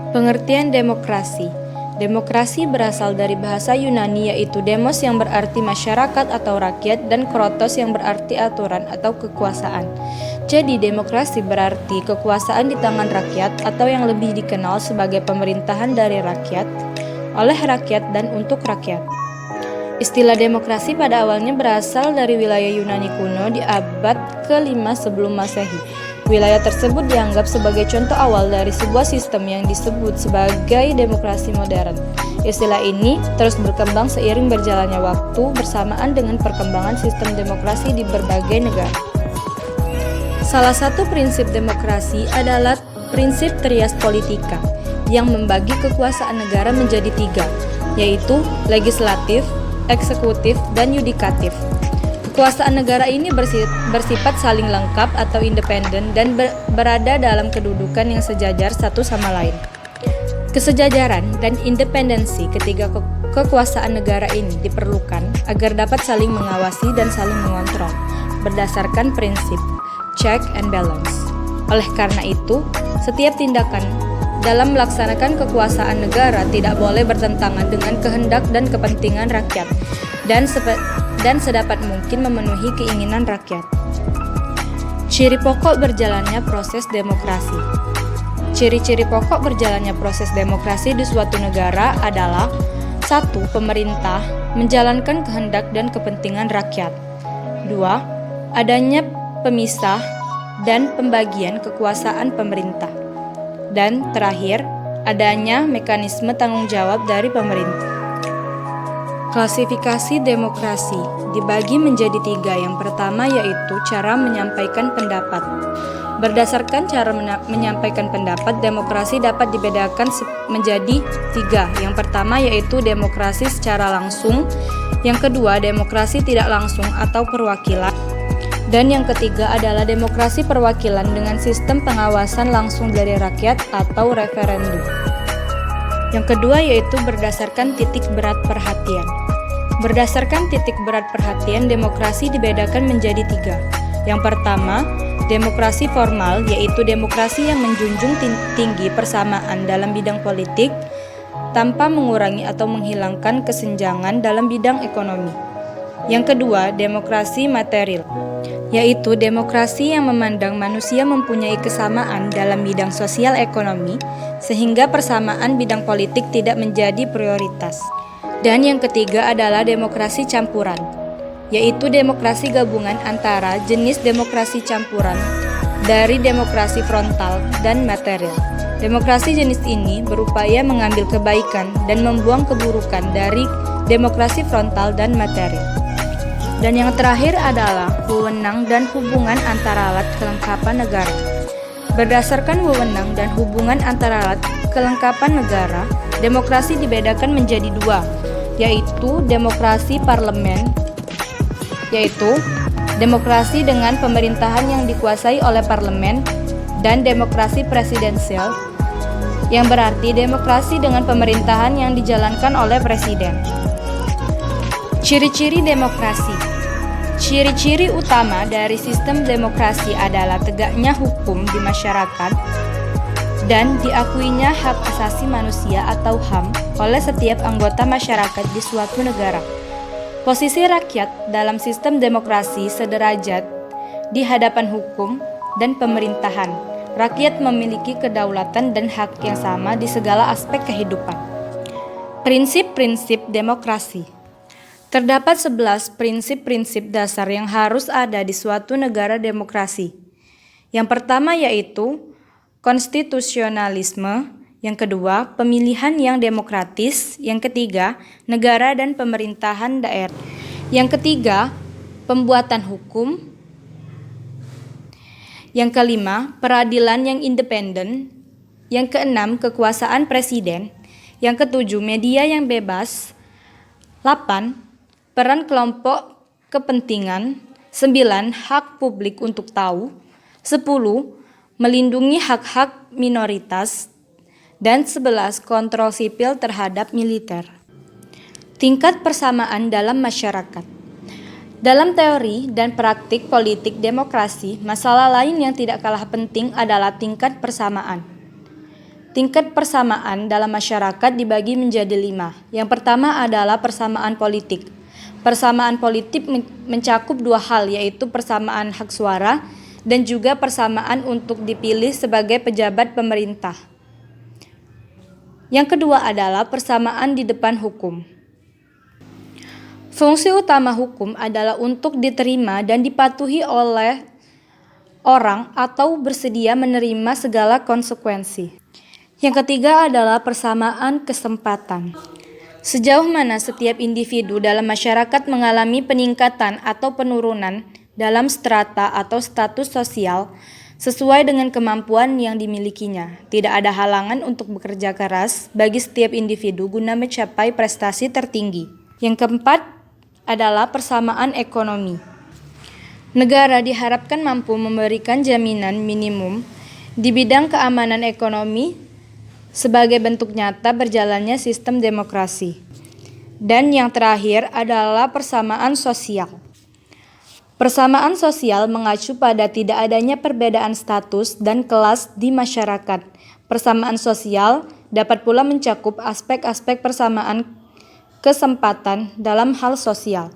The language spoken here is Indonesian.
Pengertian demokrasi. Demokrasi berasal dari bahasa Yunani yaitu demos yang berarti masyarakat atau rakyat dan krotos yang berarti aturan atau kekuasaan. Jadi demokrasi berarti kekuasaan di tangan rakyat atau yang lebih dikenal sebagai pemerintahan dari rakyat, oleh rakyat dan untuk rakyat. Istilah demokrasi pada awalnya berasal dari wilayah Yunani kuno di abad ke-5 sebelum Masehi. Wilayah tersebut dianggap sebagai contoh awal dari sebuah sistem yang disebut sebagai demokrasi modern. Istilah ini terus berkembang seiring berjalannya waktu bersamaan dengan perkembangan sistem demokrasi di berbagai negara. Salah satu prinsip demokrasi adalah prinsip trias politika yang membagi kekuasaan negara menjadi 3, yaitu legislatif, eksekutif, dan yudikatif. Kekuasaan negara ini bersifat saling lengkap atau independen dan berada dalam kedudukan yang sejajar satu sama lain. Kesejajaran dan independensi ketiga kekuasaan negara ini diperlukan agar dapat saling mengawasi dan saling mengontrol berdasarkan prinsip check and balance. Oleh karena itu, setiap tindakan dalam melaksanakan kekuasaan negara tidak boleh bertentangan dengan kehendak dan kepentingan rakyat dan sedapat mungkin memenuhi keinginan rakyat. Ciri pokok berjalannya proses demokrasi. Ciri-ciri pokok berjalannya proses demokrasi di suatu negara adalah 1. Pemerintah menjalankan kehendak dan kepentingan rakyat. 2. Adanya pemisah dan pembagian kekuasaan pemerintah. Dan terakhir, adanya mekanisme tanggung jawab dari pemerintah. Klasifikasi demokrasi dibagi menjadi 3. Yang pertama yaitu cara menyampaikan pendapat. Berdasarkan cara menyampaikan pendapat, demokrasi dapat dibedakan menjadi 3. Yang pertama yaitu demokrasi secara langsung. Yang kedua, demokrasi tidak langsung atau perwakilan. Dan yang ketiga adalah demokrasi perwakilan dengan sistem pengawasan langsung dari rakyat atau referendum. Yang kedua yaitu berdasarkan titik berat perhatian. Berdasarkan titik berat perhatian, demokrasi dibedakan menjadi 3. Yang pertama, demokrasi formal, yaitu demokrasi yang menjunjung tinggi persamaan dalam bidang politik tanpa mengurangi atau menghilangkan kesenjangan dalam bidang ekonomi. Yang kedua, demokrasi material, yaitu demokrasi yang memandang manusia mempunyai kesamaan dalam bidang sosial ekonomi sehingga persamaan bidang politik tidak menjadi prioritas. Dan yang ketiga adalah demokrasi campuran, yaitu demokrasi gabungan antara jenis demokrasi campuran dari demokrasi frontal dan material. Demokrasi jenis ini berupaya mengambil kebaikan dan membuang keburukan dari demokrasi frontal dan material. Dan yang terakhir adalah wewenang dan hubungan antara alat kelengkapan negara. Berdasarkan wewenang dan hubungan antara alat kelengkapan negara, demokrasi dibedakan menjadi 2, yaitu demokrasi parlemen, yaitu demokrasi dengan pemerintahan yang dikuasai oleh parlemen, dan demokrasi presidensial, yang berarti demokrasi dengan pemerintahan yang dijalankan oleh presiden. Ciri-ciri demokrasi. Ciri-ciri utama dari sistem demokrasi adalah tegaknya hukum di masyarakat dan diakuinya hak asasi manusia atau HAM oleh setiap anggota masyarakat di suatu negara. Posisi rakyat dalam sistem demokrasi sederajat di hadapan hukum dan pemerintahan. Rakyat memiliki kedaulatan dan hak yang sama di segala aspek kehidupan. Prinsip-prinsip demokrasi. Terdapat 11 prinsip-prinsip dasar yang harus ada di suatu negara demokrasi. Yang pertama yaitu konstitusionalisme, yang kedua pemilihan yang demokratis, yang ketiga negara dan pemerintahan daerah, yang ketiga pembuatan hukum, yang kelima peradilan yang independen, yang keenam kekuasaan presiden, yang ketujuh media yang bebas, 8 peran kelompok kepentingan, 9 hak publik untuk tahu, 10 melindungi hak-hak minoritas, dan 11 kontrol sipil terhadap militer. Tingkat persamaan dalam masyarakat. Dalam teori dan praktik politik demokrasi, masalah lain yang tidak kalah penting adalah tingkat persamaan. Tingkat persamaan dalam masyarakat dibagi menjadi 5. Yang pertama adalah persamaan politik. Persamaan politik mencakup 2 hal, yaitu persamaan hak suara dan juga persamaan untuk dipilih sebagai pejabat pemerintah. Yang kedua adalah persamaan di depan hukum. Fungsi utama hukum adalah untuk diterima dan dipatuhi oleh orang atau bersedia menerima segala konsekuensi. Yang ketiga adalah persamaan kesempatan. Sejauh mana setiap individu dalam masyarakat mengalami peningkatan atau penurunan dalam strata atau status sosial sesuai dengan kemampuan yang dimilikinya. Tidak ada halangan untuk bekerja keras bagi setiap individu guna mencapai prestasi tertinggi. Yang keempat adalah persamaan ekonomi. Negara diharapkan mampu memberikan jaminan minimum di bidang keamanan ekonomi sebagai bentuk nyata berjalannya sistem demokrasi. Dan yang terakhir adalah persamaan sosial. Persamaan sosial mengacu pada tidak adanya perbedaan status dan kelas di masyarakat. Persamaan sosial dapat pula mencakup aspek-aspek persamaan kesempatan dalam hal sosial.